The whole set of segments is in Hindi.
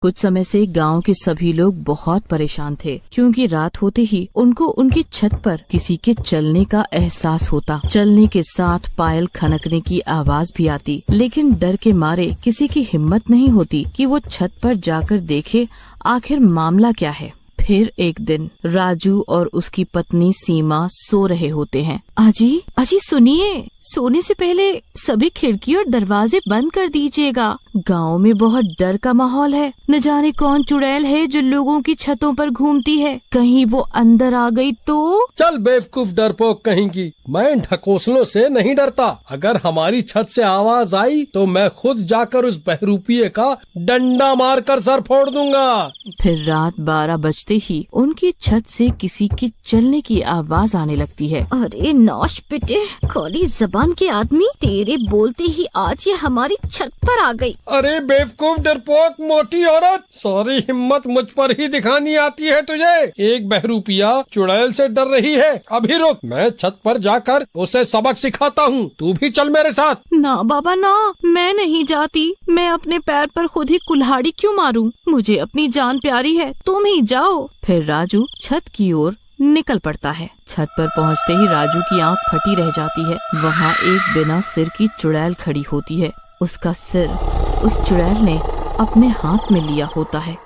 कुछ समय से गांव के सभी लोग बहुत परेशान थे, क्योंकि रात होते ही उनको उनकी छत पर किसी के चलने का एहसास होता। चलने के साथ पायल खनकने की आवाज भी आती, लेकिन डर के मारे किसी की हिम्मत नहीं होती कि वो छत पर जाकर देखे आखिर मामला क्या है। फिर एक दिन राजू और उसकी पत्नी सीमा सो रहे होते हैं। अजी अजी सुनिए, सोने से पहले सभी खिड़की और दरवाजे बंद कर दीजिएगा। गांव में बहुत डर का माहौल है। न जाने कौन चुड़ैल है जो लोगों की छतों पर घूमती है। कहीं वो अंदर आ गई तो? चल बेवकूफ डरपोक कहीं की, मैं ढकोसलों से नहीं डरता। अगर हमारी छत से आवाज आई तो मैं खुद जाकर उस बहरूपिये का डंडा मारकर सर फोड़ दूंगा। फिर रात 12 बजते ही उनकी छत से किसी की चलने की आवाज आने लगती है। अरे नौश पिटे, काली जबान के आदमी, तेरे बोलते ही आज ये हमारी छत पर आ गई। अरे बेवकूफ डरपोक मोटी औरत, सारी हिम्मत मुझ पर ही दिखानी आती है तुझे। एक बहरूपिया चुड़ैल से डर रही है। अभी रुक, मैं छत पर जाकर उसे सबक सिखाता हूँ। तू भी चल मेरे साथ। ना बाबा ना, मैं नहीं जाती। मैं अपने पैर पर खुद ही कुल्हाड़ी क्यों मारूं? मुझे अपनी जान प्यारी है, तुम ही जाओ। फिर राजू छत की ओर निकल पड़ता है। छत पर पहुंचते ही राजू की आंख फटी रह जाती है। वहाँ एक बिना सिर की चुड़ैल खड़ी होती है। उसका सिर उस चुड़ैल ने अपने हाथ में लिया होता है।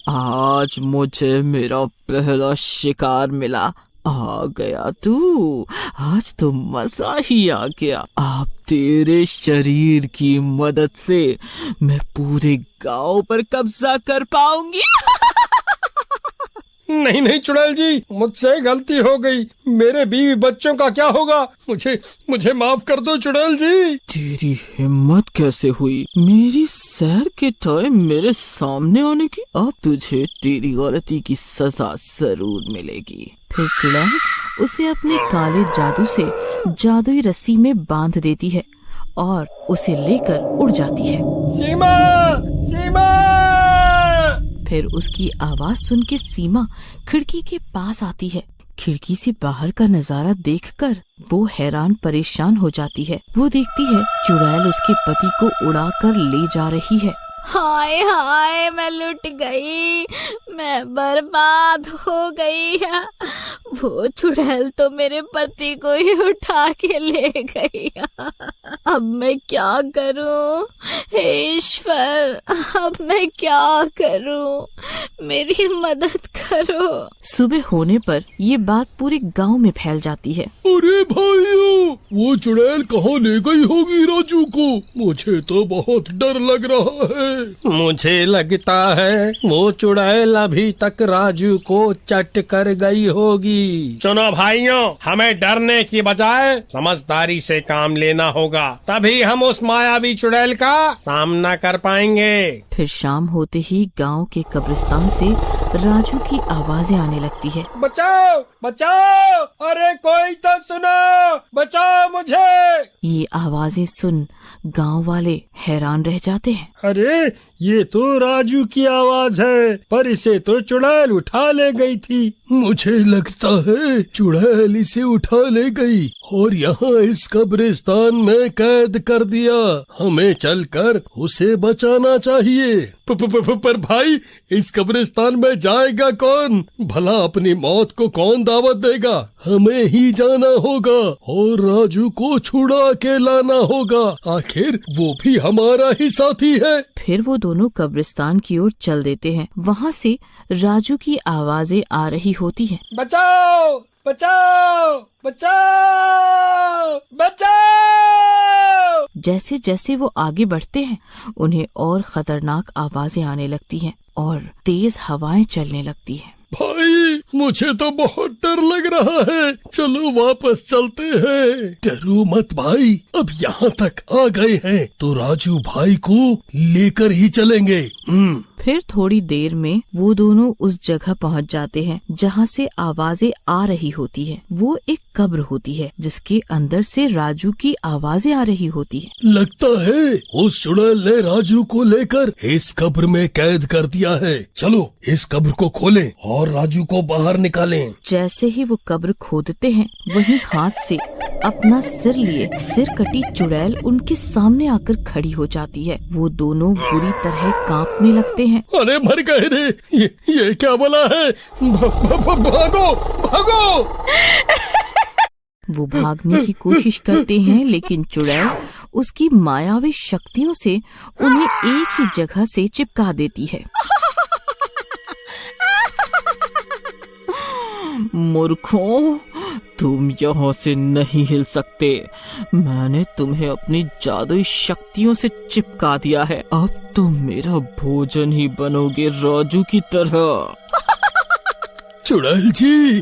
आज मुझे मेरा पहला शिकार मिला। आ गया तू, आज तो मजा ही आ गया। अब तेरे शरीर की मदद से मैं पूरे गांव पर कब्जा कर पाऊंगी। नहीं नहीं चुड़ैल जी, मुझसे गलती हो गई। मेरे बीवी बच्चों का क्या होगा? मुझे माफ कर दो चुड़ैल जी। तेरी हिम्मत कैसे हुई मेरी सैर के टाइम मेरे सामने आने की? अब तुझे तेरी गलती की सजा जरूर मिलेगी। फिर चुड़ैल उसे अपने काले जादू से जादुई रस्सी में बांध देती है और उसे लेकर उड़ जाती है। सीमा, सीमा! फिर उसकी आवाज सुन के सीमा खिड़की के पास आती है। खिड़की से बाहर का नजारा देखकर वो हैरान परेशान हो जाती है। वो देखती है चुड़ैल उसके पति को उड़ाकर ले जा रही है। हाय हाय, मैं लुट गई, मैं बर्बाद हो गई। वो चुड़ैल तो मेरे पति को ही उठा के ले गई। अब मैं क्या करूं? हे ईश्वर, अब मैं क्या करूं? मेरी मदद करो। सुबह होने पर ये बात पूरे गांव में फैल जाती है। अरे भाइयों, वो चुड़ैल कहाँ ले गई होगी राजू को? मुझे तो बहुत डर लग रहा है। मुझे लगता है वो चुड़ैल अभी तक राजू को चट कर गई होगी। सुनो भाइयों, हमें डरने की बजाय समझदारी से काम लेना होगा, तभी हम उस मायावी चुड़ैल का सामना कर पाएंगे। फिर शाम होते ही गांव के कब्रिस्तान से राजू की आवाजें आने लगती है। बचाओ बचाओ, अरे कोई तो सुनो, बचाओ मुझे। ये आवाजें सुन गांव वाले हैरान रह जाते हैं। अरे ये तो राजू की आवाज है, पर इसे तो चुड़ैल उठा ले गई थी। मुझे लगता है चुड़ैल इसे उठा ले गई और यहाँ इस कब्रिस्तान में कैद कर दिया। हमें चलकर उसे बचाना चाहिए। पर भाई, इस कब्रिस्तान में जाएगा कौन? भला अपनी मौत को कौन दावत देगा? हमें ही जाना होगा और राजू को छुड़ा के लाना होगा। आखिर वो भी हमारा ही साथी है। फिर वो दोनों कब्रिस्तान की ओर चल देते हैं। वहाँ से राजू की आवाजें आ रही होती हैं। बचाओ बचाओ बचाओ बचाओ! जैसे जैसे वो आगे बढ़ते हैं उन्हें और खतरनाक आवाजें आने लगती हैं और तेज हवाएं चलने लगती हैं। भाई, मुझे तो बहुत डर लग रहा है। चलो वापस चलते हैं। डरो मत भाई, अब यहाँ तक आ गए हैं तो राजू भाई को लेकर ही चलेंगे। फिर थोड़ी देर में वो दोनों उस जगह पहुंच जाते हैं जहाँ से आवाजें आ रही होती है। वो एक कब्र होती है जिसके अंदर से राजू की आवाजें आ रही होती है। लगता है उस चुड़ैल ने राजू को लेकर इस कब्र में कैद कर दिया है। चलो इस कब्र को खोलें और राजू को बाहर निकालें। जैसे ही वो कब्र खोदते हैं वहीं हाथ से अपना सिर लिए सिर कटी चुड़ैल उनके सामने आकर खड़ी हो जाती है। वो दोनों बुरी तरह कांपने लगते हैं। अरे मर गए रे, ये क्या बोला है? भागो भागो। वो भागने की कोशिश करते हैं, लेकिन चुड़ैल उसकी मायावी शक्तियों से उन्हें एक ही जगह से चिपका देती है। मूर्खों, तुम यहाँ से नहीं हिल सकते। मैंने तुम्हें अपनी जादुई शक्तियों से चिपका दिया है। अब तुम मेरा भोजन ही बनोगे राजू की तरह। चुड़ैल जी,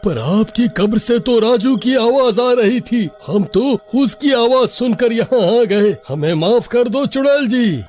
पर आपकी कब्र से तो राजू की आवाज आ रही थी। हम तो उसकी आवाज सुनकर यहाँ आ गए। हमें माफ कर दो चुड़ैल जी।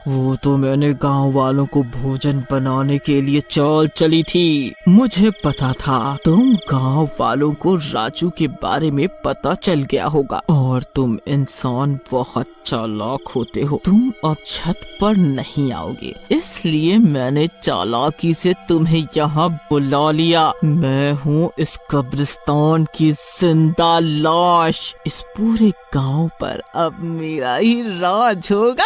वो तो मैंने गांव वालों को भोजन बनाने के लिए चाल चली थी। मुझे पता था तुम गांव वालों को राजू के बारे में पता चल गया होगा, और तुम इंसान बहुत चालाक होते हो। तुम अब छत पर नहीं आओगे, इसलिए मैंने चालाकी से तुम्हें यहाँ बुला लिया। मैं हूँ इस कब्रिस्तान की जिंदा लाश। इस पूरे गांव पर अब मेरा ही राज होगा।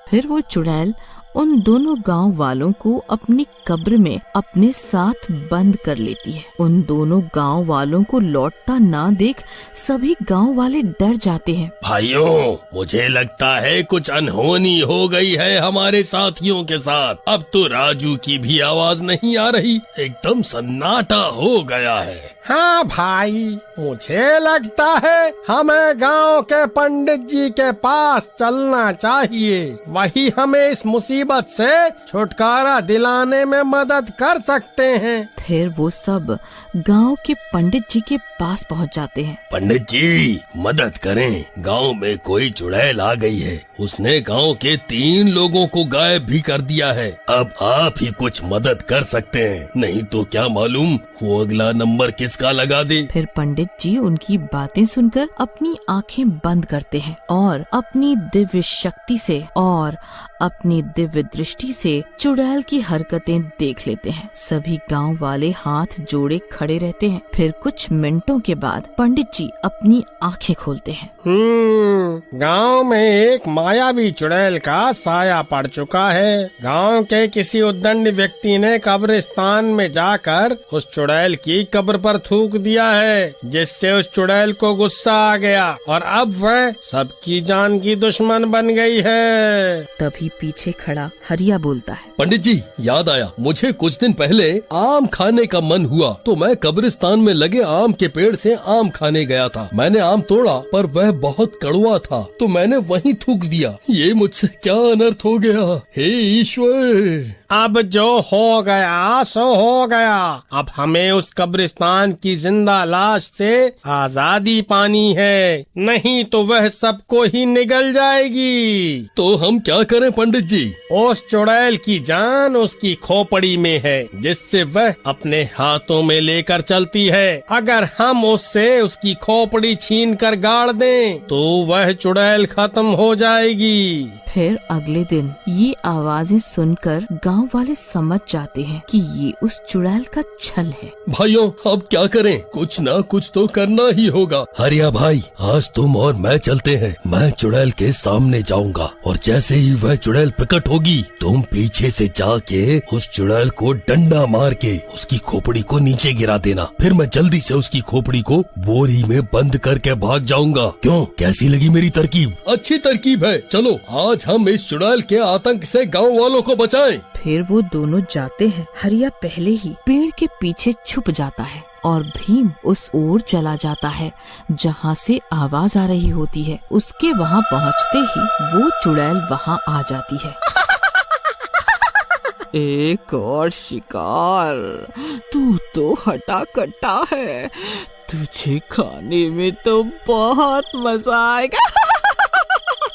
फिर वो चुड़ैल उन दोनों गांव वालों को अपनी कब्र में अपने साथ बंद कर लेती है। उन दोनों गांव वालों को लौटता ना देख सभी गांव वाले डर जाते हैं। भाइयों, मुझे लगता है कुछ अनहोनी हो गई है हमारे साथियों के साथ। अब तो राजू की भी आवाज नहीं आ रही, एकदम सन्नाटा हो गया है। हाँ भाई, मुझे लगता है हमें गांव के पंडित जी के पास चलना चाहिए। वही हमें इस मुसीबत से छुटकारा दिलाने में मदद कर सकते हैं। फिर वो सब गांव के पंडित जी के पास पहुंच जाते हैं। पंडित जी, मदद करें। गांव में कोई चुड़ैल आ गई है। उसने गांव के 3 लोगों को गायब भी कर दिया है। अब आप ही कुछ मदद कर सकते हैं, नहीं तो क्या मालूम वो अगला नंबर किसका लगा दे। फिर पंडित जी उनकी बातें सुनकर अपनी आंखें बंद करते हैं और अपनी दिव्य शक्ति से और अपनी दिव्य दृष्टि से चुड़ैल की हरकतें देख लेते हैं। सभी गांव वाले हाथ जोड़े खड़े रहते हैं। फिर कुछ मिनटों के बाद पंडित जी अपनी आंखें खोलते हैं। गांव में एक मायावी चुड़ैल का साया पड़ चुका है। गांव के किसी उद्दंड व्यक्ति ने कब्रिस्तान में जाकर उस चुड़ैल की कब्र पर थूक दिया है, जिससे उस चुड़ैल को गुस्सा आ गया और अब वह सबकी जान की दुश्मन बन गई है। तभी पीछे खड़ा हरिया बोलता है। पंडित जी, याद आया, मुझे कुछ दिन पहले आम खाने का मन हुआ तो मैं कब्रिस्तान में लगे आम के पेड़ से आम खाने गया था। मैंने आम तोड़ा पर वह बहुत कड़वा था तो मैंने वहीं थूक दिया। ये मुझसे क्या अनर्थ हो गया, हे ईश्वर। अब जो हो गया सो हो गया। अब हमें उस कब्रिस्तान की जिंदा लाश से आजादी पानी है, नहीं तो वह सबको ही निगल जाएगी। तो हम क्या करें पंडित जी? उस चुड़ैल की जान उसकी खोपड़ी में है, जिससे वह अपने हाथों में लेकर चलती है। अगर हम उससे उसकी खोपड़ी छीन कर गाड़ दें तो वह चुड़ैल खत्म हो जाएगी। फिर अगले दिन ये आवाजें सुनकर गांव वाले समझ जाते हैं कि ये उस चुड़ैल का छल है। भाइयों, अब क्या करें? कुछ ना कुछ तो करना ही होगा। हरिया भाई, आज तुम और मैं चलते हैं। मैं चुड़ैल के सामने जाऊंगा और जैसे ही वह चुड़ैल प्रकट होगी तुम पीछे से जाके उस चुड़ैल को डंडा मार के उसकी खोपड़ी को नीचे गिरा देना। फिर मैं जल्दी से उसकी खोपड़ी को बोरी में बंद करके भाग जाऊंगा। क्यों, कैसी लगी मेरी तरकीब? अच्छी तरकीब है। चलो आज हम इस चुड़ैल के आतंक से गाँव वालों को बचाएं। फिर वो दोनों जाते हैं। हरिया पहले ही पेड़ के पीछे छुप जाता है और भीम उस ओर चला जाता है जहाँ से आवाज आ रही होती है। उसके वहाँ पहुँचते ही वो चुड़ैल वहाँ आ जाती है। एक और शिकार। तू तो हटा कट्टा है, तुझे खाने में तो बहुत मजा आएगा।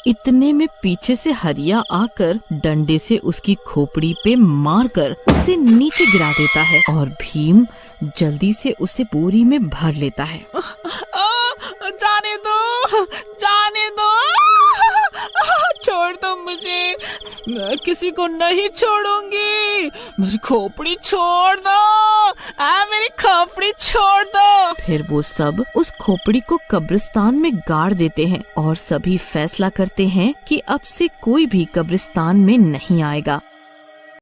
इतने में पीछे से हरिया आकर डंडे से उसकी खोपड़ी पे मारकर उसे नीचे गिरा देता है और भीम जल्दी से उसे बोरी में भर लेता है। जाने दो, जाने दो, छोड़ दो मुझे, मैं किसी को नहीं छोड़ूंगी, मेरी खोपड़ी छोड़ दो, मेरी खोपड़ी छोड़ दो। फिर वो सब उस खोपड़ी को कब्रिस्तान में गाड़ देते हैं और सभी फैसला करते हैं कि अब से कोई भी कब्रिस्तान में नहीं आएगा।